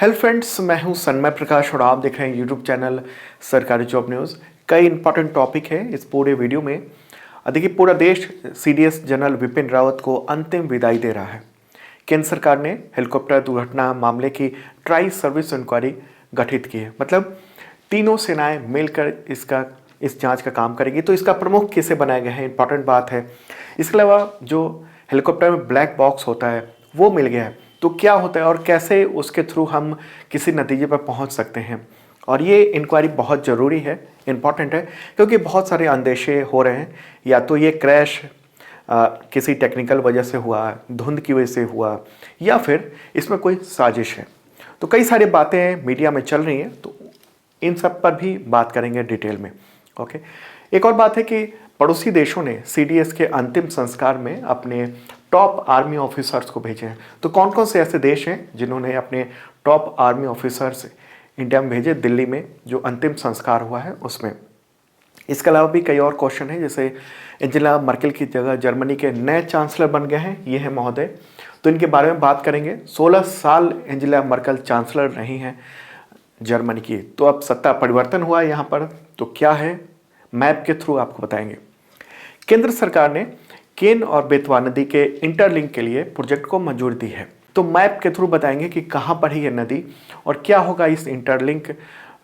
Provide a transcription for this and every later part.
Hello friends, मैं हूं सन्मय प्रकाश और आप देख रहे हैं यूट्यूब चैनल सरकारी जॉब न्यूज़। कई इंपॉर्टेंट टॉपिक है इस पूरे वीडियो में। देखिए, पूरा देश सीडीएस जनरल विपिन रावत को अंतिम विदाई दे रहा है। केंद्र सरकार ने हेलीकॉप्टर दुर्घटना मामले की ट्राई सर्विस इंक्वायरी गठित की है। मतलब तीनों सेनाएं मिलकर इस जांच का काम करेगी। तो इसका प्रमुख किसे बनाया गया है, इंपॉर्टेंट बात है। इसके अलावा जो हेलीकॉप्टर में ब्लैक बॉक्स होता है वो मिल गया है, तो क्या होता है और कैसे उसके थ्रू हम किसी नतीजे पर पहुंच सकते हैं। और ये इंक्वायरी बहुत ज़रूरी है, इम्पॉर्टेंट है, क्योंकि बहुत सारे अंदेशे हो रहे हैं। या तो ये क्रैश किसी टेक्निकल वजह से हुआ, धुंध की वजह से हुआ, या फिर इसमें कोई साजिश है। तो कई सारी बातें मीडिया में चल रही हैं, तो इन सब पर भी बात करेंगे डिटेल में। ओके, एक और बात है कि पड़ोसी देशों ने सीडीएस के अंतिम संस्कार में अपने टॉप आर्मी ऑफिसर्स को भेजे हैं। तो कौन कौन से ऐसे देश हैं जिन्होंने अपने टॉप आर्मी ऑफिसर्स इंडिया में भेजे, दिल्ली में जो अंतिम संस्कार हुआ है उसमें। इसके अलावा भी कई और क्वेश्चन हैं, जैसे एंजेला मर्केल की जगह जर्मनी के नए चांसलर बन गए हैं, ये है महोदय। तो इनके बारे में बात करेंगे। 16 साल एंजेला मर्केल चांसलर रही हैं जर्मनी की, तो अब सत्ता परिवर्तन हुआ है यहाँ पर। तो क्या है, मैप के थ्रू आपको बताएंगे। केंद्र सरकार ने केन और बेतवा नदी के इंटरलिंक के लिए प्रोजेक्ट को मंजूरी दी है। तो मैप के थ्रू बताएंगे कि कहाँ पर है ये नदी और क्या होगा इस इंटरलिंक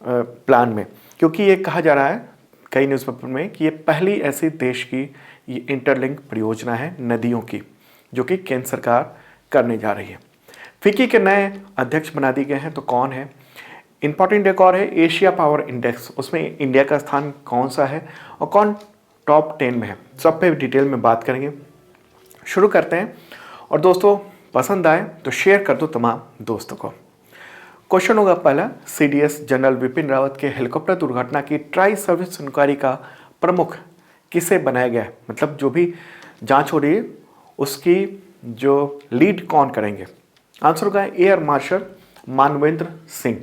प्लान में, क्योंकि ये कहा जा रहा है कई न्यूज़पेपर में कि ये पहली ऐसी देश की ये इंटरलिंक परियोजना है नदियों की, जो कि केंद्र सरकार करने जा रही है। फिक्की के नए अध्यक्ष बना दिए गए हैं। तो कौन है, इंपॉर्टेंट एक और है एशिया पावर इंडेक्स, उसमें इंडिया का स्थान कौन सा है और कौन टॉप 10 में है, सब पे डिटेल में बात करेंगे। शुरू करते हैं। और दोस्तों, पसंद आए तो शेयर कर दो तमाम दोस्तों को। क्वेश्चन होगा पहला, सीडीएस जनरल विपिन रावत के हेलीकॉप्टर दुर्घटना की ट्राई सर्विस इंक्वायरी का प्रमुख किसे बनाया गया है, मतलब जो भी जांच हो रही है उसकी जो लीड कौन करेंगे। आंसर होगा air marshal Manvendra Singh.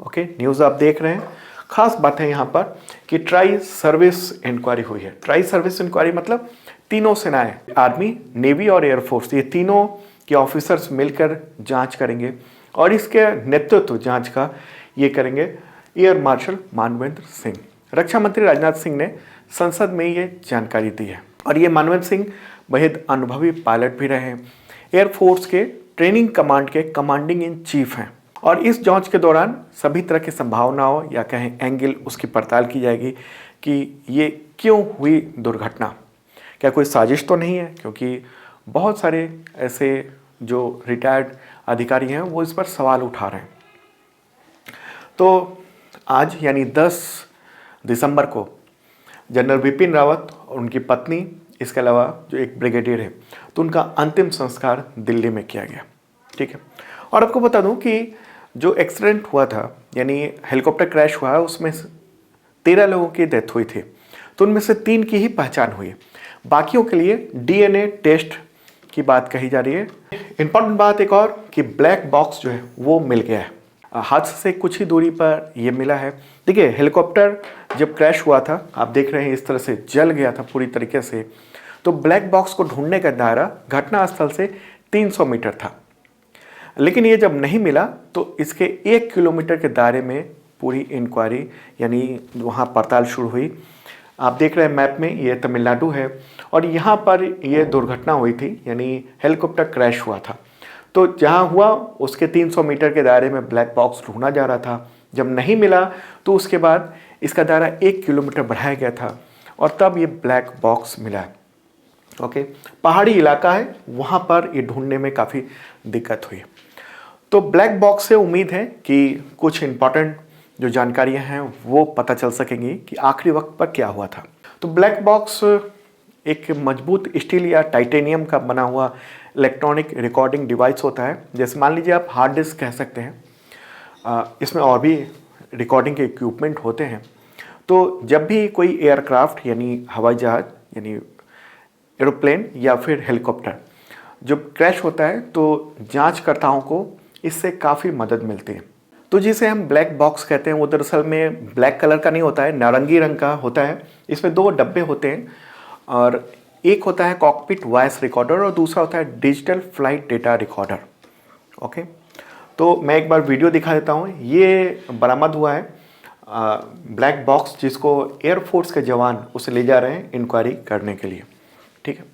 Okay, news आप देख रहे हैं। खास बात है यहाँ पर कि ट्राई सर्विस इंक्वायरी हुई है। ट्राई सर्विस इंक्वायरी मतलब तीनों सेनाएं, आर्मी, नेवी और एयरफोर्स, ये तीनों के ऑफिसर्स मिलकर जांच करेंगे। और इसके नेतृत्व जांच का ये करेंगे एयर मार्शल मानवेंद्र सिंह। रक्षा मंत्री राजनाथ सिंह ने संसद में ये जानकारी दी है। और ये मानवेंद्र सिंह बेहद अनुभवी पायलट भी रहे हैं, एयरफोर्स के ट्रेनिंग कमांड के कमांडिंग इन चीफ हैं। और इस जांच के दौरान सभी तरह की संभावनाओं या कहें एंगल, उसकी पड़ताल की जाएगी कि ये क्यों हुई दुर्घटना। क्या कोई साजिश तो नहीं है, क्योंकि बहुत सारे ऐसे जो रिटायर्ड अधिकारी हैं वो इस पर सवाल उठा रहे हैं। तो आज यानी 10 दिसंबर को जनरल विपिन रावत और उनकी पत्नी, इसके अलावा जो एक ब्रिगेडियर है, तो उनका अंतिम संस्कार दिल्ली में किया गया। ठीक है। और आपको बता दूं कि जो एक्सीडेंट हुआ था, यानी हेलीकॉप्टर क्रैश हुआ है, उसमें 13 लोगों की डेथ हुई थी। तो उनमें से 3 की ही पहचान हुई है। बाकियों के लिए डीएनए टेस्ट की बात कही जा रही है। इंपॉर्टेंट बात एक और कि ब्लैक बॉक्स जो है वो मिल गया है, हादसे से कुछ ही दूरी पर ये मिला है। देखिए, हेलीकॉप्टर जब क्रैश हुआ था, आप देख रहे हैं इस तरह से जल गया था पूरी तरीके से। तो ब्लैक बॉक्स को ढूंढने का दायरा घटनास्थल से 300 मीटर था, लेकिन ये जब नहीं मिला तो इसके 1 किलोमीटर के दायरे में पूरी इंक्वायरी यानी वहाँ पड़ताल शुरू हुई। आप देख रहे हैं मैप में, ये तमिलनाडु है और यहाँ पर ये दुर्घटना हुई थी, यानी हेलीकॉप्टर क्रैश हुआ था। तो जहाँ हुआ उसके 300 मीटर के दायरे में ब्लैक बॉक्स ढूंढा जा रहा था। जब नहीं मिला तो उसके बाद इसका दायरा 1 किलोमीटर बढ़ाया गया था और तब ये ब्लैक बॉक्स मिला। ओके, पहाड़ी इलाका है, वहाँ पर ये ढूंढने में काफ़ी दिक्कत हुई। तो ब्लैक बॉक्स से उम्मीद है कि कुछ इंपॉर्टेंट जो जानकारियां हैं वो पता चल सकेंगी कि आखिरी वक्त पर क्या हुआ था। तो ब्लैक बॉक्स एक मजबूत स्टील या टाइटेनियम का बना हुआ इलेक्ट्रॉनिक रिकॉर्डिंग डिवाइस होता है। जैसे मान लीजिए आप हार्ड डिस्क कह सकते हैं। इसमें और भी रिकॉर्डिंग के इक्विपमेंट होते हैं। तो जब भी कोई एयरक्राफ्ट यानी हवाई जहाज यानी एरोप्लेन या फिर हेलीकॉप्टर जब क्रैश होता है, तो जांचकर्ताओं को इससे काफ़ी मदद मिलती है। तो जिसे हम ब्लैक बॉक्स कहते हैं, वो दरअसल में ब्लैक कलर का नहीं होता है, नारंगी रंग का होता है। इसमें 2 डब्बे होते हैं और एक होता है कॉकपिट वॉइस रिकॉर्डर और दूसरा होता है digital flight data recorder. Okay, तो मैं एक बार वीडियो दिखा देता हूँ। ये बरामद हुआ है ब्लैक बॉक्स, जिसको एयरफोर्स के जवान उसे ले जा रहे हैं इंक्वायरी करने के लिए। ठीक है,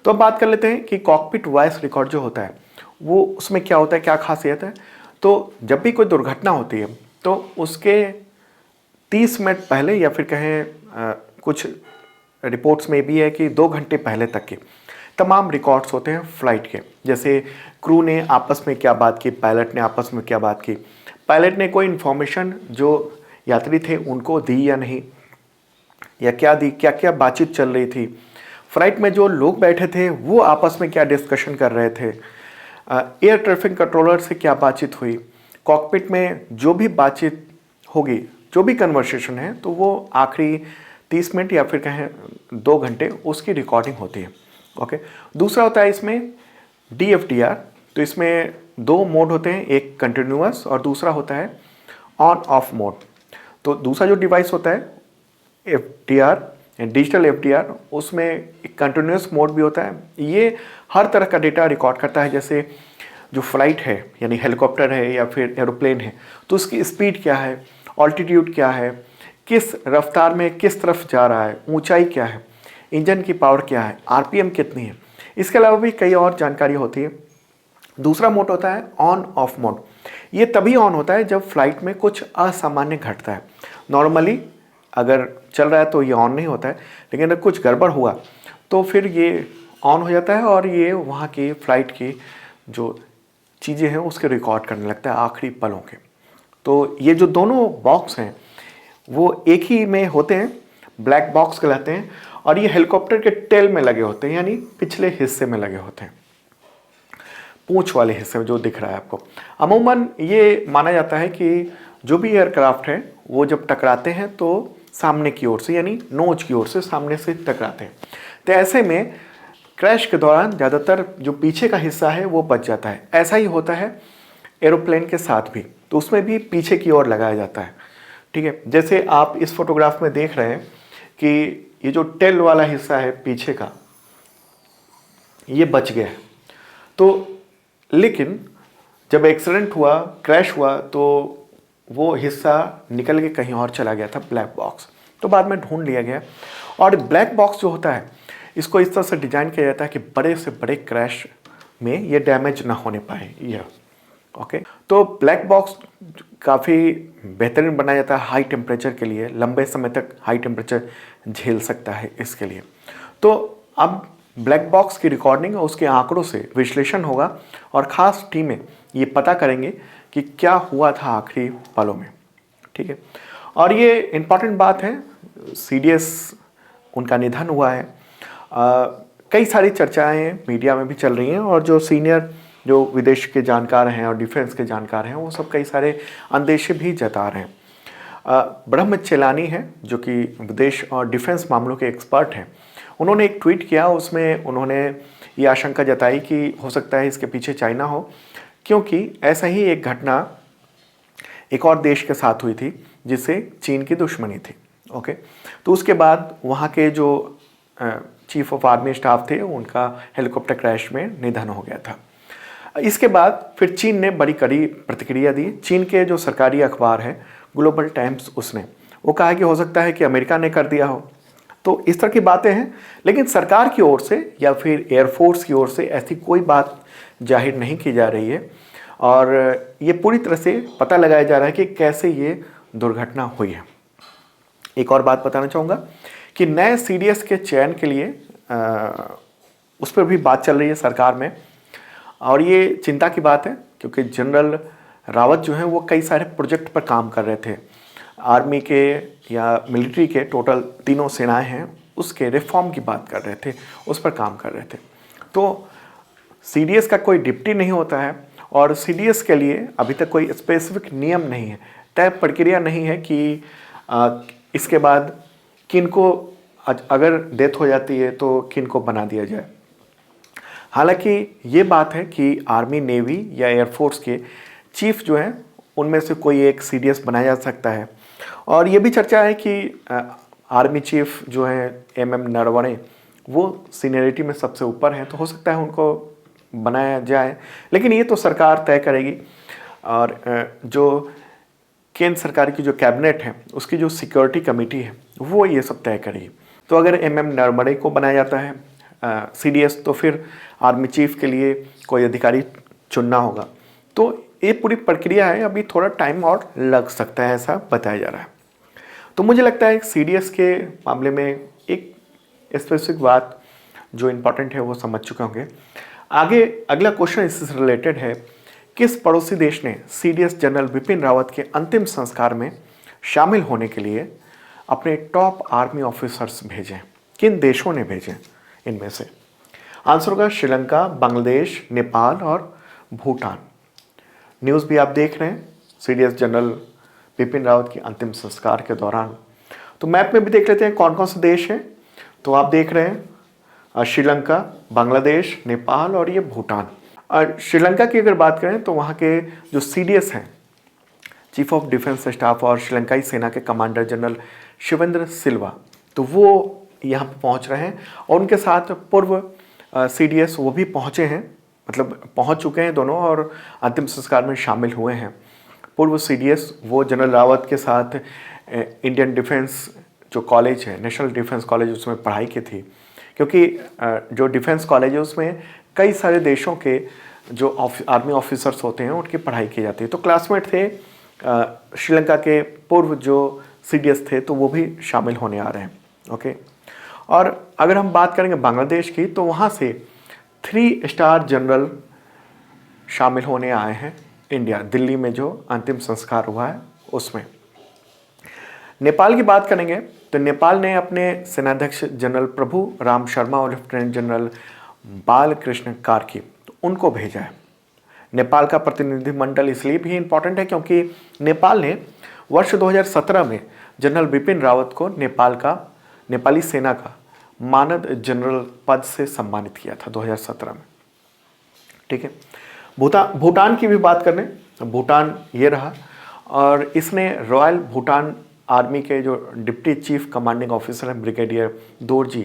तो अब बात कर लेते हैं कि कॉकपिट वॉइस रिकॉर्ड जो होता है वो उसमें क्या होता है, क्या खासियत है। तो जब भी कोई दुर्घटना होती है तो उसके 30 मिनट पहले या फिर कहें कुछ रिपोर्ट्स में भी है कि 2 घंटे पहले तक के तमाम रिकॉर्ड्स होते हैं फ़्लाइट के। जैसे क्रू ने आपस में क्या बात की, पायलट ने आपस में क्या बात की, पायलट ने कोई इन्फॉर्मेशन जो यात्री थे उनको दी या नहीं, या क्या दी, क्या क्या बातचीत चल रही थी, फ्लाइट में जो लोग बैठे थे वो आपस में क्या डिस्कशन कर रहे थे, एयर ट्रैफिक कंट्रोलर से क्या बातचीत हुई, कॉकपिट में जो भी बातचीत होगी, जो भी कन्वर्सेशन है, तो वो आखिरी 30 मिनट या फिर कहें 2 घंटे उसकी रिकॉर्डिंग होती है। ओके, दूसरा होता है इसमें DFDR। तो इसमें 2 मोड होते हैं, एक कंटिन्यूअस और दूसरा होता है ऑन ऑफ मोड। तो दूसरा जो डिवाइस होता है FDR, डिजिटल FDR, उसमें एक कंटिन्यूअस मोड भी होता है। ये हर तरह का डेटा रिकॉर्ड करता है, जैसे जो फ्लाइट है यानी हेलीकॉप्टर है या फिर एरोप्लेन है तो उसकी स्पीड क्या है, ऑल्टीट्यूड क्या है, किस रफ्तार में किस तरफ जा रहा है, ऊंचाई क्या है, इंजन की पावर क्या है, RPM कितनी है। इसके अलावा भी कई और जानकारी होती है। दूसरा मोड होता है ऑन ऑफ मोड। ये तभी ऑन होता है जब फ्लाइट में कुछ असामान्य घटता है। नॉर्मली अगर चल रहा है तो ये ऑन नहीं होता है, लेकिन अगर कुछ गड़बड़ हुआ तो फिर ये ऑन हो जाता है और ये वहाँ की फ़्लाइट की जो चीज़ें हैं उसके रिकॉर्ड करने लगता है आखिरी पलों के। तो ये जो दोनों बॉक्स हैं वो एक ही में होते हैं, ब्लैक बॉक्स कहलाते हैं, और ये हेलीकॉप्टर के टेल में लगे होते हैं, यानी पिछले हिस्से में लगे होते हैं, पूंछ वाले हिस्से में जो दिख रहा है आपको। अमूमन ये माना जाता है कि जो भी एयरक्राफ्ट है वो जब टकराते हैं तो सामने की ओर से यानी नोज की ओर से सामने से टकराते हैं। तो ऐसे में क्रैश के दौरान ज़्यादातर जो पीछे का हिस्सा है वो बच जाता है। ऐसा ही होता है एरोप्लेन के साथ भी, तो उसमें भी पीछे की ओर लगाया जाता है। ठीक है, जैसे आप इस फोटोग्राफ में देख रहे हैं कि ये जो टेल वाला हिस्सा है पीछे का ये बच गया है। तो लेकिन जब एक्सीडेंट हुआ, क्रैश हुआ, तो वो हिस्सा निकल के कहीं और चला गया था, ब्लैक बॉक्स। तो बाद में ढूंढ लिया गया। और ब्लैक बॉक्स जो होता है इसको इस तरह से डिज़ाइन किया जाता है कि बड़े से बड़े क्रैश में ये डैमेज ना होने पाए यह। ओके, तो ब्लैक बॉक्स काफ़ी बेहतरीन बनाया जाता है हाई टेम्परेचर के लिए, लंबे समय तक हाई टेम्परेचर झेल सकता है इसके लिए। तो अब ब्लैक बॉक्स की रिकॉर्डिंग और उसके आंकड़ों से विश्लेषण होगा और ख़ास टीमें ये पता करेंगे कि क्या हुआ था आखिरी पलों में। ठीक है, और ये इम्पॉर्टेंट बात है, CDS उनका निधन हुआ है। कई सारी चर्चाएं मीडिया में भी चल रही हैं और जो सीनियर जो विदेश के जानकार हैं और डिफेंस के जानकार हैं वो सब कई सारे अंदेशे भी जता रहे हैं। ब्रह्म चेलानी है जो कि विदेश और डिफेंस मामलों के एक्सपर्ट हैं, उन्होंने एक ट्वीट किया, उसमें उन्होंने ये आशंका जताई कि हो सकता है इसके पीछे चाइना हो, क्योंकि ऐसा ही एक घटना एक और देश के साथ हुई थी जिससे चीन की दुश्मनी थी। ओके, तो उसके बाद वहाँ के जो चीफ ऑफ आर्मी स्टाफ थे उनका हेलीकॉप्टर क्रैश में निधन हो गया था। इसके बाद फिर चीन ने बड़ी कड़ी प्रतिक्रिया दी। चीन के जो सरकारी अखबार है ग्लोबल टाइम्स, उसने वो कहा कि हो सकता है कि अमेरिका ने कर दिया हो। तो इस तरह की बातें हैं, लेकिन सरकार की ओर से या फिर एयरफोर्स की ओर से ऐसी कोई बात जाहिर नहीं की जा रही है और ये पूरी तरह से पता लगाया जा रहा है कि कैसे ये दुर्घटना हुई है। एक और बात बताना चाहूँगा कि नए CDS के चयन के लिए उस पर भी बात चल रही है सरकार में, और ये चिंता की बात है क्योंकि जनरल रावत जो हैं वो कई सारे प्रोजेक्ट पर काम कर रहे थे। आर्मी के या मिलिट्री के टोटल तीनों सेनाएं हैं उसके रिफॉर्म की बात कर रहे थे, उस पर काम कर रहे थे। तो CDS का कोई डिप्टी नहीं होता है और CDS के लिए अभी तक कोई स्पेसिफिक नियम नहीं है, तय प्रक्रिया नहीं है कि इसके बाद किन को अगर डेथ हो जाती है तो किन को बना दिया जाए। हालांकि ये बात है कि आर्मी, नेवी या एयरफोर्स के चीफ जो हैं उनमें से कोई एक CDS बनाया जा सकता है। और ये भी चर्चा है कि आर्मी चीफ जो हैं MM नरवणे वो सीनियरिटी में सबसे ऊपर हैं, तो हो सकता है उनको बनाया जाए, लेकिन ये तो सरकार तय करेगी। और जो केंद्र सरकार की जो कैबिनेट है उसकी जो सिक्योरिटी कमेटी है वो ये सब तय करेगी। तो अगर MM नरवणे को बनाया जाता है CDS, तो फिर आर्मी चीफ के लिए कोई अधिकारी चुनना होगा। तो ये पूरी प्रक्रिया है, अभी थोड़ा टाइम और लग सकता है ऐसा बताया जा रहा है। तो मुझे लगता है CDS के मामले में एक स्पेसिफिक बात जो इम्पोर्टेंट है वो समझ चुके होंगे। आगे अगला क्वेश्चन इससे रिलेटेड है, किस पड़ोसी देश ने CDS जनरल बिपिन रावत के अंतिम संस्कार में शामिल होने के लिए अपने टॉप आर्मी ऑफिसर्स भेजे? किन देशों ने भेजे इनमें से? आंसर होगा श्रीलंका, बांग्लादेश, नेपाल और भूटान। न्यूज़ भी आप देख रहे हैं CDS जनरल बिपिन रावत की अंतिम संस्कार के दौरान। तो मैप में भी देख लेते हैं कौन कौन से देश हैं। तो आप देख रहे हैं श्रीलंका, बांग्लादेश, नेपाल और ये भूटान। श्रीलंका की अगर बात करें तो वहाँ के जो CDS हैं, चीफ ऑफ डिफेंस स्टाफ और श्रीलंकाई सेना के कमांडर जनरल शिवेंद्र सिल्वा, तो वो यहाँ पर पहुँच रहे हैं और उनके साथ पूर्व CDS वो भी पहुँचे हैं, मतलब पहुँच चुके हैं दोनों और अंतिम संस्कार में शामिल हुए हैं। पूर्व CDS वो जनरल रावत के साथ इंडियन डिफेंस जो कॉलेज है, नेशनल डिफेंस कॉलेज, उसमें पढ़ाई की थी, क्योंकि जो डिफेंस कॉलेज है उसमें कई सारे देशों के जो आर्मी ऑफिसर्स होते हैं उनकी पढ़ाई की जाती है। तो क्लासमेट थे श्रीलंका के पूर्व जो CDS थे, तो वो भी शामिल होने आ रहे हैं। ओके, और अगर हम बात करेंगे बांग्लादेश की, तो वहाँ से 3 स्टार जनरल शामिल होने आए हैं इंडिया, दिल्ली में जो अंतिम संस्कार हुआ है उसमें। नेपाल की बात करेंगे तो नेपाल ने अपने सेनाध्यक्ष जनरल प्रभु राम शर्मा और लेफ्टिनेंट जनरल बालकृष्ण कार्की, तो उनको भेजा है। नेपाल का प्रतिनिधिमंडल इसलिए भी इम्पोर्टेंट है क्योंकि नेपाल ने वर्ष 2017 में जनरल बिपिन रावत को नेपाली सेना का मानद जनरल पद से सम्मानित किया था 2017 में। ठीक है, भूटान की भी बात करें तो भूटान ये रहा, और इसने रॉयल भूटान आर्मी के जो डिप्टी चीफ कमांडिंग ऑफिसर हैं ब्रिगेडियर दोरजी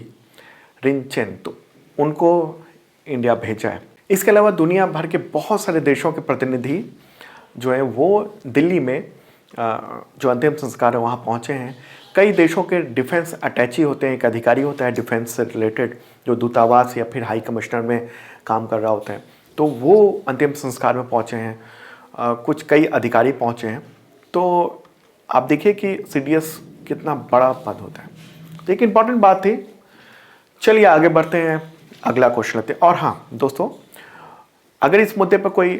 रिंचेन, तो उनको इंडिया भेजा है। इसके अलावा दुनिया भर के बहुत सारे देशों के प्रतिनिधि जो हैं वो दिल्ली में जो अंतिम संस्कार है वहाँ पहुँचे हैं। कई देशों के डिफेंस अटैची होते हैं, एक अधिकारी होता है डिफेंस से रिलेटेड जो दूतावास या फिर हाई कमिश्नर में काम कर रहा होता है, तो वो अंतिम संस्कार में पहुँचे हैं। कुछ कई अधिकारी पहुँचे हैं। तो आप देखिए कि CDS कितना बड़ा पद होता है। तो एक इम्पॉर्टेंट बात थी। चलिए आगे बढ़ते हैं, अगला क्वेश्चन लेते हैं। और हाँ दोस्तों, अगर इस मुद्दे पर कोई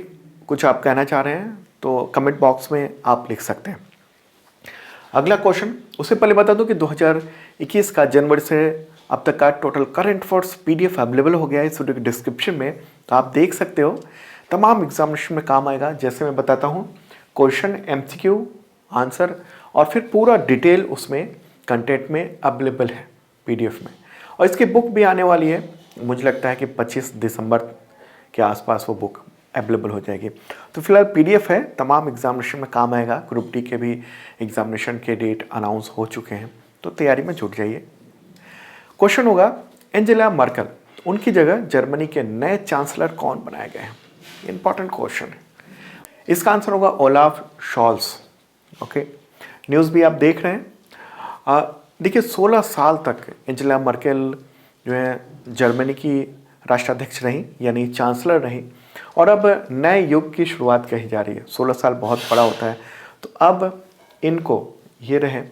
कुछ आप कहना चाह रहे हैं तो कमेंट बॉक्स में आप लिख सकते हैं। अगला क्वेश्चन, उससे पहले बता दूं कि 2021 का जनवरी से अब तक का total current affairs PDF available हो गया है इस वीडियो के डिस्क्रिप्शन में, तो आप देख सकते हो। तमाम एग्जामिनेशन में काम आएगा। जैसे मैं बताता हूँ, क्वेश्चन, MCQ, आंसर और फिर पूरा डिटेल उसमें कंटेंट में अवेलेबल है PDF में। और इसकी बुक भी आने वाली है, मुझे लगता है कि 25 दिसंबर के आसपास वो बुक अवेलेबल हो जाएगी। तो फिलहाल PDF है, तमाम एग्जामिनेशन में काम आएगा। ग्रुप D के भी एग्जामिनेशन के डेट अनाउंस हो चुके हैं, तो तैयारी में जुट जाइए। क्वेश्चन होगा, एंजेला मर्केल, उनकी जगह जर्मनी के नए चांसलर कौन बनाए गए हैं? इंपॉर्टेंट क्वेश्चन है। इसका आंसर होगा ओलाफ शॉल्स। ओके, न्यूज़ भी आप देख रहे हैं। देखिए 16 साल तक एंजेला मर्केल जो है जर्मनी की राष्ट्राध्यक्ष रही, यानी चांसलर रही, और अब नए युग की शुरुआत कही जा रही है। 16 साल बहुत बड़ा होता है। तो अब इनको, ये रहे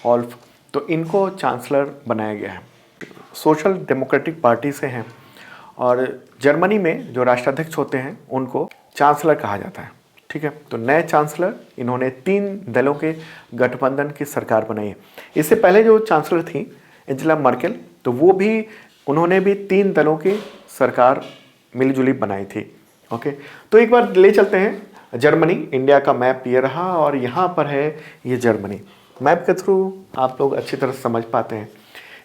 ओल्फ, तो इनको चांसलर बनाया गया है। सोशल डेमोक्रेटिक पार्टी से हैं और जर्मनी में जो राष्ट्राध्यक्ष होते हैं उनको चांसलर कहा जाता है। ठीक है, तो नए चांसलर, इन्होंने 3 दलों के गठबंधन की सरकार बनाई है। इससे पहले जो चांसलर थी एंजेला मर्केल, तो वो भी, उन्होंने भी 3 दलों की सरकार मिलजुली बनाई थी। ओके, तो एक बार ले चलते हैं जर्मनी। इंडिया का मैप ये रहा और यहाँ पर है ये जर्मनी। मैप के थ्रू आप लोग अच्छी तरह समझ पाते हैं।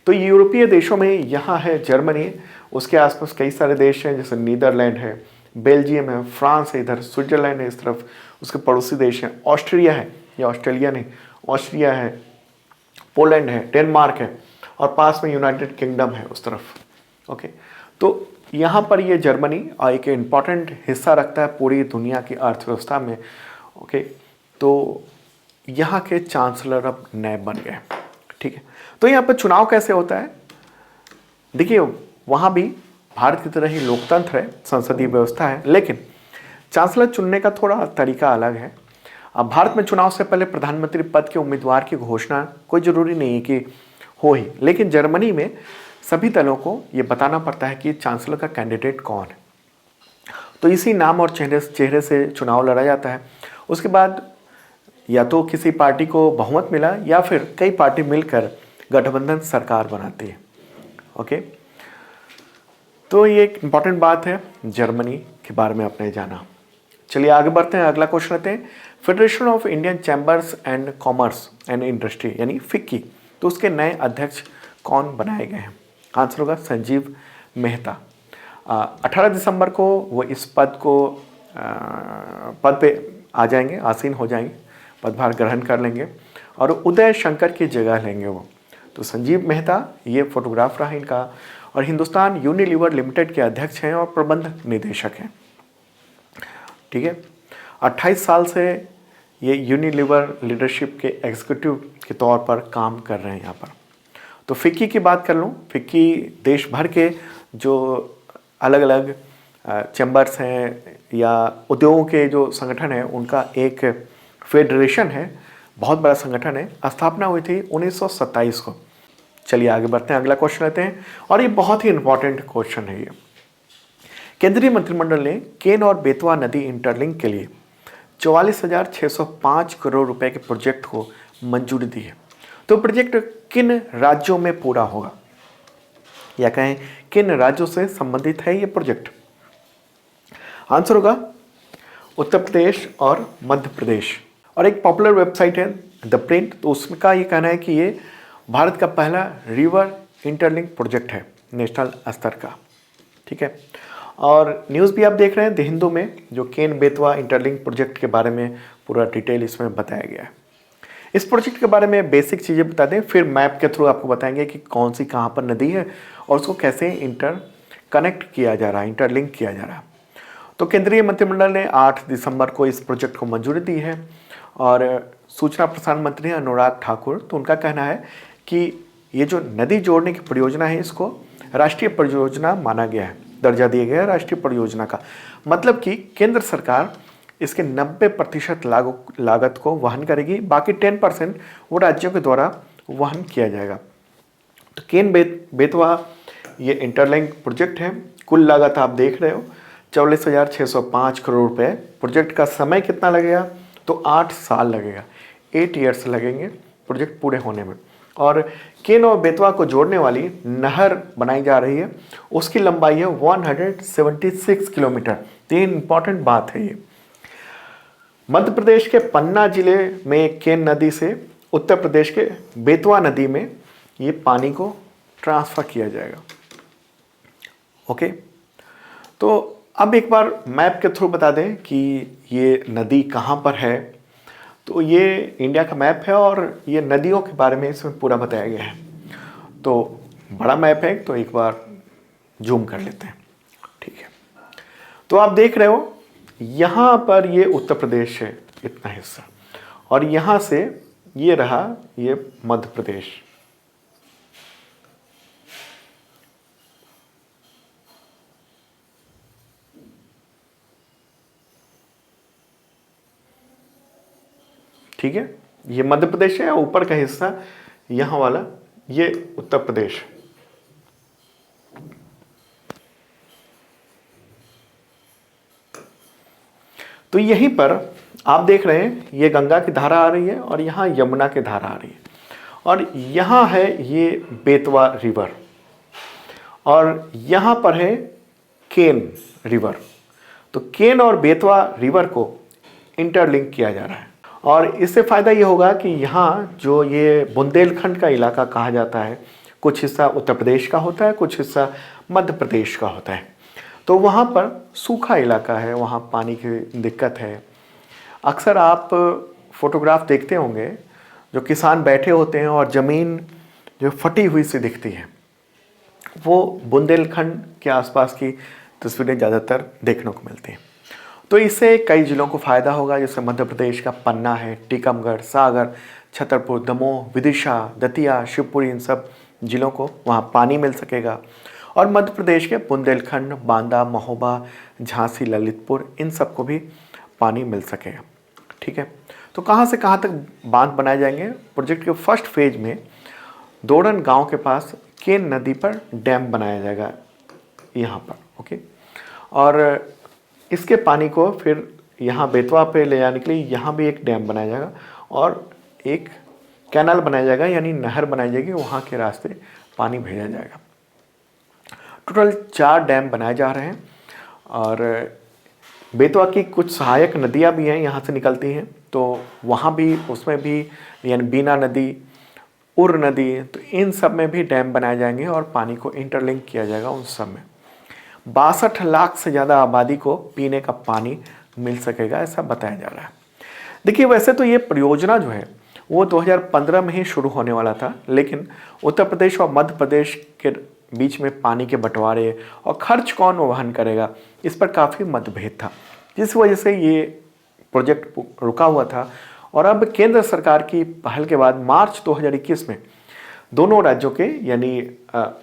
तो यूरोपीय देशों में यहाँ है जर्मनी, उसके आसपास कई सारे देश हैं, जैसे नीदरलैंड है, बेल्जियम है, फ्रांस है, इधर स्विट्जरलैंड है, इस तरफ उसके पड़ोसी देश हैं, ऑस्ट्रिया है, या ऑस्ट्रेलिया नहीं, ऑस्ट्रिया है, पोलैंड है, डेनमार्क है, और पास में यूनाइटेड किंगडम है उस तरफ। ओके, तो यहाँ पर ये जर्मनी एक इम्पॉर्टेंट हिस्सा रखता है पूरी दुनिया की अर्थव्यवस्था में, ओके, तो यहाँ के चांसलर अब नए बन गए। ठीक है, तो यहाँ पर चुनाव कैसे होता है, देखिए वहाँ भी भारत की तरह ही लोकतंत्र है, संसदीय व्यवस्था है, लेकिन चांसलर चुनने का थोड़ा तरीका अलग है। अब भारत में चुनाव से पहले प्रधानमंत्री पद के उम्मीदवार की घोषणा कोई ज़रूरी नहीं है कि हो ही, लेकिन जर्मनी में सभी दलों को ये बताना पड़ता है कि चांसलर का कैंडिडेट कौन है। तो इसी नाम और चेहरे से चुनाव लड़ा जाता है। उसके बाद या तो किसी पार्टी को बहुमत मिला या फिर कई पार्टी मिलकर गठबंधन सरकार बनाती है। ओके, तो ये एक इम्पॉर्टेंट बात है जर्मनी के बारे में आपने जाना। चलिए आगे बढ़ते हैं, अगला क्वेश्चन लेते हैं। Federation of Indian chambers and commerce and industry यानी फिक्की, तो उसके नए अध्यक्ष कौन बनाए गए हैं? आंसर होगा संजीव मेहता। 18 दिसंबर को वो इस पद पे आ जाएंगे, आसीन हो जाएंगे, पदभार ग्रहण कर लेंगे और उदय शंकर की जगह लेंगे वो। तो संजीव मेहता ये फोटोग्राफ रहा इनका, और हिंदुस्तान यूनिलीवर लिमिटेड के अध्यक्ष हैं और प्रबंध निदेशक हैं। ठीक है, 28 साल से ये यूनिलीवर लीडरशिप के एग्जीक्यूटिव के तौर पर काम कर रहे हैं यहाँ पर। तो फिक्की की बात कर लूँ, फिक्की देश भर के जो अलग अलग चैम्बर्स हैं या उद्योगों के जो संगठन है उनका एक फेडरेशन है, बहुत बड़ा संगठन है। स्थापना हुई थी 1927 को। चलिए आगे बढ़ते हैं, अगला क्वेश्चन लेते हैं, और ये बहुत ही इंपॉर्टेंट क्वेश्चन है ये। केंद्रीय मंत्रिमंडल ने केन और बेतवा नदी इंटरलिंक के लिए 44,605 करोड़ रुपए के प्रोजेक्ट को मंजूरी दी है। तो प्रोजेक्ट किन राज्यों में पूरा होगा, या कहें किन राज्यों से संबंधित है ये प्रोजेक्ट? आंसर होगा उत्तर प्रदेश और मध्य प्रदेश। और एक पॉपुलर वेबसाइट है द प्रिंट, तो उसका ये कहना है कि ये भारत का पहला रिवर इंटरलिंक प्रोजेक्ट है नेशनल स्तर का। ठीक है, और न्यूज़ भी आप देख रहे हैं द हिंदू में, जो केन बेतवा इंटरलिंक प्रोजेक्ट के बारे में पूरा डिटेल इसमें बताया गया है। इस प्रोजेक्ट के बारे में बेसिक चीज़ें बता दें, फिर मैप के थ्रू आपको बताएंगे कि कौन सी कहाँ पर नदी है और उसको कैसे कनेक्ट किया जा रहा है, इंटरलिंक किया जा रहा है। तो केंद्रीय मंत्रिमंडल ने 8 दिसंबर को इस प्रोजेक्ट को मंजूरी दी है, और सूचना प्रसारण मंत्री अनुराग ठाकुर, तो उनका कहना है कि ये जो नदी जोड़ने की परियोजना है इसको राष्ट्रीय परियोजना माना गया है, दर्जा दिया गया है राष्ट्रीय परियोजना का। मतलब कि केंद्र सरकार इसके 90% लागत को वहन करेगी, बाकी 10% वो राज्यों के द्वारा वहन किया जाएगा। तो केन बेतवा ये इंटरलिंक प्रोजेक्ट है। कुल लागत आप देख रहे हो 44,605 करोड़ रुपए। प्रोजेक्ट का समय कितना लगेगा, तो 8 साल लगेगा, 8 ईयर्स लगेंगे प्रोजेक्ट पूरे होने में। और केन और बेतवा को जोड़ने वाली नहर बनाई जा रही है, उसकी लंबाई है 176 किलोमीटर। तीन इंपॉर्टेंट बात है ये। मध्य प्रदेश के पन्ना जिले में केन नदी से उत्तर प्रदेश के बेतवा नदी में ये पानी को ट्रांसफ़र किया जाएगा। ओके, तो अब एक बार मैप के थ्रू बता दें कि ये नदी कहाँ पर है। तो ये इंडिया का मैप है और ये नदियों के बारे में इसमें पूरा बताया गया है। तो बड़ा मैप है, तो एक बार जूम कर लेते हैं। ठीक है, तो आप देख रहे हो यहाँ पर ये उत्तर प्रदेश है इतना हिस्सा, और यहाँ से ये रहा ये मध्य प्रदेश। ठीक है, ये मध्य प्रदेश है, ऊपर का हिस्सा यहाँ वाला ये उत्तर प्रदेश। तो यहीं पर आप देख रहे हैं ये गंगा की धारा आ रही है और यहाँ यमुना की धारा आ रही है, और यहाँ है ये बेतवा रिवर, और यहाँ पर है केन रिवर। तो केन और बेतवा रिवर को इंटरलिंक किया जा रहा है, और इससे फ़ायदा ये होगा कि यहाँ जो ये बुंदेलखंड का इलाका कहा जाता है, कुछ हिस्सा उत्तर प्रदेश का होता है, कुछ हिस्सा मध्य प्रदेश का होता है। तो वहाँ पर सूखा इलाका है, वहाँ पानी की दिक्कत है। अक्सर आप फोटोग्राफ देखते होंगे जो किसान बैठे होते हैं और ज़मीन जो फटी हुई सी दिखती है, वो बुंदेलखंड के आसपास की तस्वीरें ज़्यादातर देखने को मिलती हैं। तो इससे कई जिलों को फ़ायदा होगा, जैसे मध्य प्रदेश का पन्ना है, टीकमगढ़, सागर, छतरपुर, दमोह, विदिशा, दतिया, शिवपुरी, इन सब जिलों को वहाँ पानी मिल सकेगा। और मध्य प्रदेश के बुंदेलखंड, बांदा, महोबा, झांसी, ललितपुर, इन सबको भी पानी मिल सकेगा। ठीक है, तो कहाँ से कहाँ तक बांध बनाए जाएंगे? प्रोजेक्ट के फर्स्ट फेज में दोड़न गांव के पास केन नदी पर डैम बनाया जाएगा यहाँ पर। ओके, और इसके पानी को फिर यहाँ बेतवा पे ले जाने के लिए यहाँ भी एक डैम बनाया जाएगा और एक कैनाल बनाया जाएगा, यानी नहर बनाई जाएगी, वहाँ के रास्ते पानी भेजा जाएगा। टोटल 4 डैम बनाए जा रहे हैं और बेतवा की कुछ सहायक नदियाँ भी हैं, यहाँ से निकलती हैं, तो वहाँ भी, उसमें भी, यानी बीना नदी, उर नदी, तो इन सब में भी डैम बनाए जाएंगे और पानी को इंटरलिंक किया जाएगा उन सब में। 62 लाख से ज़्यादा आबादी को पीने का पानी मिल सकेगा, ऐसा बताया जा रहा है। देखिए, वैसे तो ये परियोजना जो है वो 2015 में ही शुरू होने वाला था, लेकिन उत्तर प्रदेश और मध्य प्रदेश के बीच में पानी के बंटवारे और खर्च कौन वहन करेगा, इस पर काफ़ी मतभेद था, जिस वजह से ये प्रोजेक्ट रुका हुआ था। और अब केंद्र सरकार की पहल के बाद मार्च 2021 में दोनों राज्यों के, यानी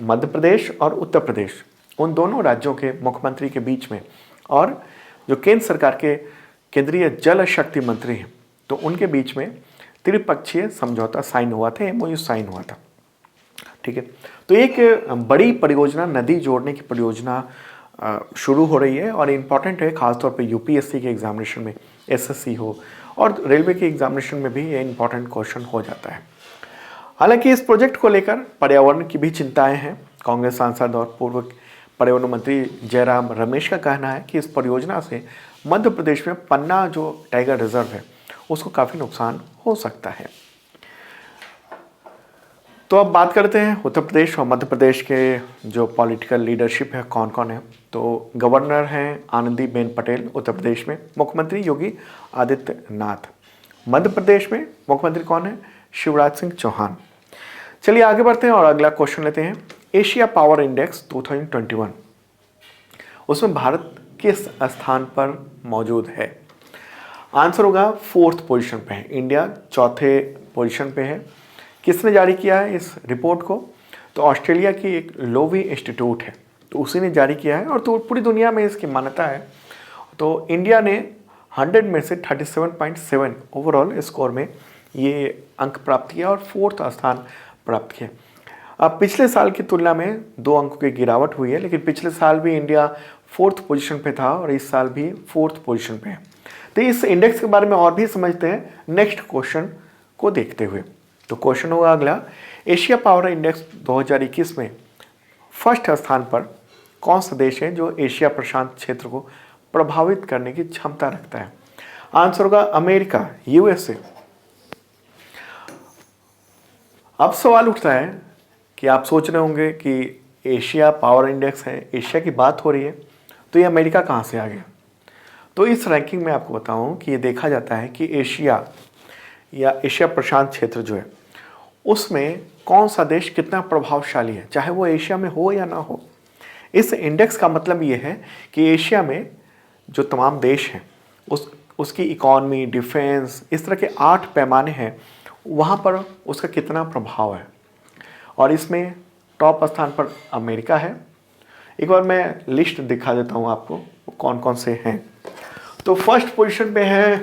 मध्य प्रदेश और उत्तर प्रदेश, उन दोनों राज्यों के मुख्यमंत्री के बीच में और जो केंद्र सरकार के केंद्रीय जल शक्ति मंत्री हैं, तो उनके बीच में त्रिपक्षीय समझौता साइन हुआ था, एमओयू साइन हुआ था। ठीक है, तो एक बड़ी परियोजना, नदी जोड़ने की परियोजना शुरू हो रही है और इम्पॉर्टेंट है, खासतौर पे यूपीएससी के एग्जामिनेशन में, एसएससी हो और रेलवे के एग्जामिनेशन में भी ये इम्पॉर्टेंट क्वेश्चन हो जाता है। हालांकि इस प्रोजेक्ट को लेकर पर्यावरण की भी चिंताएं हैं। कांग्रेस सांसद और पूर्व पर्यावरण मंत्री जयराम रमेश का कहना है कि इस परियोजना से मध्य प्रदेश में पन्ना जो टाइगर रिजर्व है उसको काफ़ी नुकसान हो सकता है। तो अब बात करते हैं उत्तर प्रदेश और मध्य प्रदेश के जो पॉलिटिकल लीडरशिप है, कौन कौन है। तो गवर्नर हैं आनंदीबेन पटेल उत्तर प्रदेश में, मुख्यमंत्री योगी आदित्यनाथ। मध्य प्रदेश में मुख्यमंत्री कौन है? शिवराज सिंह चौहान। चलिए आगे बढ़ते हैं और अगला क्वेश्चन लेते हैं। एशिया पावर इंडेक्स 2021, उसमें भारत किस स्थान पर मौजूद है? आंसर होगा 4th पोजीशन पे है, इंडिया 4थे पोजीशन पे है। किसने जारी किया है इस रिपोर्ट को? तो ऑस्ट्रेलिया की एक लोवी इंस्टीट्यूट है, तो उसी ने जारी किया है और तो पूरी दुनिया में इसकी मान्यता है। तो इंडिया ने 100 में से 37.7 ओवरऑल स्कोर में ये अंक प्राप्त किया और 4th स्थान प्राप्त किया। अब पिछले साल की तुलना में 2 अंकों की गिरावट हुई है, लेकिन पिछले साल भी इंडिया 4th पोजीशन पे था और इस साल भी 4th पोजीशन पे है। तो इस इंडेक्स के बारे में और भी समझते हैं नेक्स्ट क्वेश्चन को देखते हुए। तो क्वेश्चन होगा अगला, एशिया पावर इंडेक्स 2021 में फर्स्ट स्थान पर कौन सा देश है जो एशिया प्रशांत क्षेत्र को प्रभावित करने की क्षमता रखता है? आंसर होगा अमेरिका, यूएसए। अब सवाल उठता है कि आप सोच रहे होंगे कि एशिया पावर इंडेक्स है, एशिया की बात हो रही है, तो ये अमेरिका कहाँ से आ गया? तो इस रैंकिंग में आपको बताऊं कि ये देखा जाता है कि एशिया या एशिया प्रशांत क्षेत्र जो है उसमें कौन सा देश कितना प्रभावशाली है, चाहे वो एशिया में हो या ना हो। इस इंडेक्स का मतलब ये है कि एशिया में जो तमाम देश हैं उसकी इकॉनमी, डिफेंस, इस तरह के 8 पैमाने हैं, वहाँ पर उसका कितना प्रभाव है। और इसमें टॉप स्थान पर अमेरिका है। एक बार मैं लिस्ट दिखा देता हूँ आपको कौन कौन से हैं। तो फर्स्ट पोजीशन पे है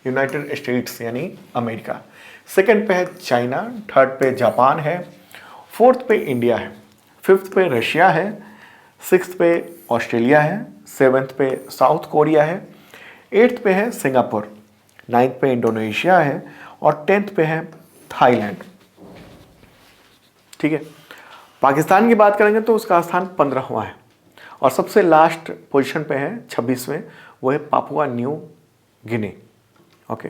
यूनाइटेड स्टेट्स यानी अमेरिका, सेकंड पे है चाइना, थर्ड पे जापान है, फोर्थ पे इंडिया है, फिफ्थ पे रशिया है, सिक्स्थ पे ऑस्ट्रेलिया है, सेवन्थ पे साउथ कोरिया है, एट्थ पे है सिंगापुर, नाइन्थ पे इंडोनेशिया है और 10th पे है थाईलैंड। ठीक है, पाकिस्तान की बात करेंगे तो उसका स्थान 15वां है और सबसे लास्ट पोजीशन पे है 26वें, वो है पापुआ न्यू गिनी। ओके,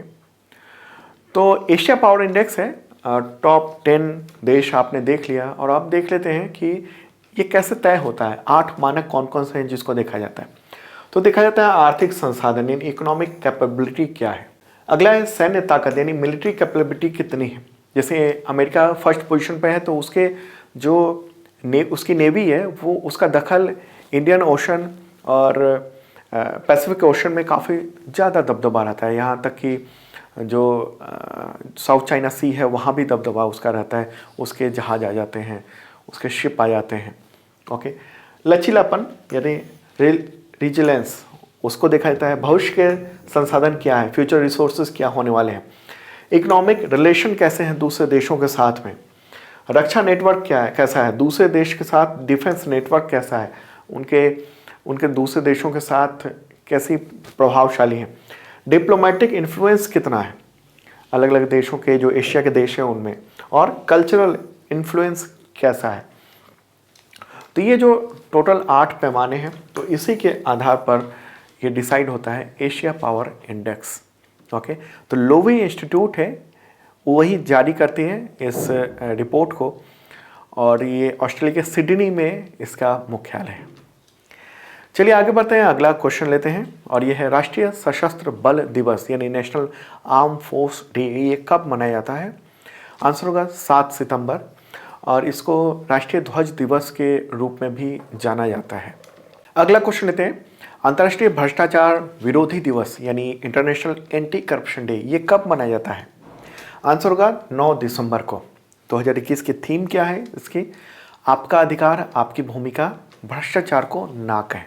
तो एशिया पावर इंडेक्स है, टॉप 10 देश आपने देख लिया और आप देख लेते हैं कि ये कैसे तय होता है। 8 मानक कौन कौन से हैं जिसको देखा जाता है? तो देखा जाता है आर्थिक संसाधन यानी इकोनॉमिक कैपेबिलिटी क्या है, अगला है सैन्य ताकत यानी मिलिट्री कैपेबिलिटी कितनी है। जैसे अमेरिका फर्स्ट पोजीशन पे है तो उसके जो उसकी नेवी है वो उसका दखल इंडियन ओशन और पैसिफिक ओशन में काफ़ी ज़्यादा दबदबा रहता है, यहाँ तक कि जो साउथ चाइना सी है वहाँ भी दबदबा उसका रहता है, उसके जहाज आ जाते हैं, उसके शिप आ जाते हैं। ओके, लचीलापन यानी रिजिलेंस उसको देखा जाता है। भविष्य के संसाधन क्या है, फ्यूचर रिसोर्सेज क्या होने वाले हैं। इकोनॉमिक रिलेशन कैसे हैं दूसरे देशों के साथ में। रक्षा नेटवर्क क्या है, कैसा है दूसरे देश के साथ। डिफेंस नेटवर्क कैसा है, उनके दूसरे देशों के साथ कैसी प्रभावशाली हैं। डिप्लोमेटिक इन्फ्लुएंस कितना है अलग अलग देशों के, जो एशिया के देश हैं उनमें। और कल्चरल इन्फ्लुएंस कैसा है। तो ये जो टोटल 8 पैमाने हैं, तो इसी के आधार पर ये डिसाइड होता है एशिया पावर इंडेक्स। ओके, तो लोवी इंस्टीट्यूट है वही जारी करती है इस रिपोर्ट को, और ये ऑस्ट्रेलिया के सिडनी में इसका मुख्यालय है। चलिए आगे बढ़ते हैं, अगला क्वेश्चन लेते हैं, और ये है राष्ट्रीय सशस्त्र बल दिवस यानी नेशनल आर्म फोर्स डे, ये कब मनाया जाता है। आंसर होगा 7 सितंबर, और इसको राष्ट्रीय ध्वज दिवस के रूप में भी जाना जाता है। अगला क्वेश्चन लेते हैं, अंतर्राष्ट्रीय भ्रष्टाचार विरोधी दिवस यानी इंटरनेशनल एंटी करप्शन डे, ये कब मनाया जाता है। आंसर होगा 9 दिसंबर को। 2021 की थीम क्या है इसकी, आपका अधिकार आपकी भूमिका, भ्रष्टाचार को ना कहें,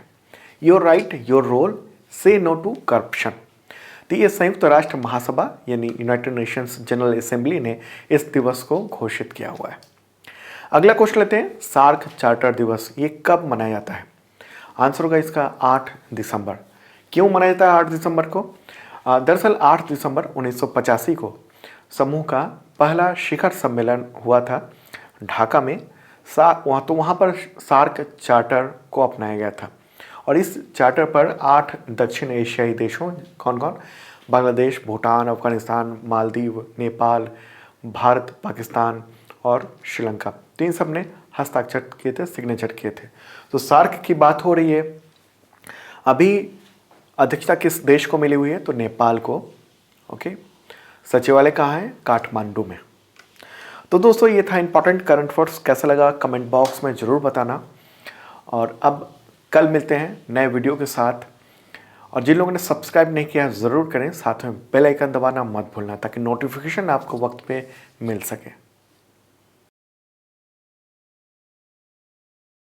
योर राइट योर रोल, से नो टू करप्शन। तो ये संयुक्त राष्ट्र महासभा यानी यूनाइटेड नेशंस जनरल असेंबली ने इस दिवस को घोषित किया हुआ है। अगला क्वेश्चन लेते हैं, सार्क चार्टर दिवस ये कब मनाया जाता है। आंसर होगा इसका 8 दिसंबर। क्यों मनाया जाता है 8 दिसंबर को। दरअसल 8 दिसंबर 1985 को समूह का पहला शिखर सम्मेलन हुआ था ढाका में। वहाँ पर सार्क चार्टर को अपनाया गया था, और इस चार्टर पर 8 दक्षिण एशियाई देशों, कौन कौन, बांग्लादेश, भूटान, अफगानिस्तान, मालदीव, नेपाल, भारत, पाकिस्तान और श्रीलंका, तो इन सब ने हस्ताक्षर किए थे, सिग्नेचर किए थे। तो सार्क की बात हो रही है। अभी अध्यक्षता किस देश को मिली हुई है, तो नेपाल को। ओके, सचिवालय कहाँ है, काठमांडू में। तो दोस्तों ये था इंपॉर्टेंट करंट अफेयर्स। कैसा लगा कमेंट बॉक्स में ज़रूर बताना, और अब कल मिलते हैं नए वीडियो के साथ। और जिन लोगों ने सब्सक्राइब नहीं किया ज़रूर करें, साथ में बेल आइकन दबाना मत भूलना, ताकि नोटिफिकेशन आपको वक्त पे मिल सके।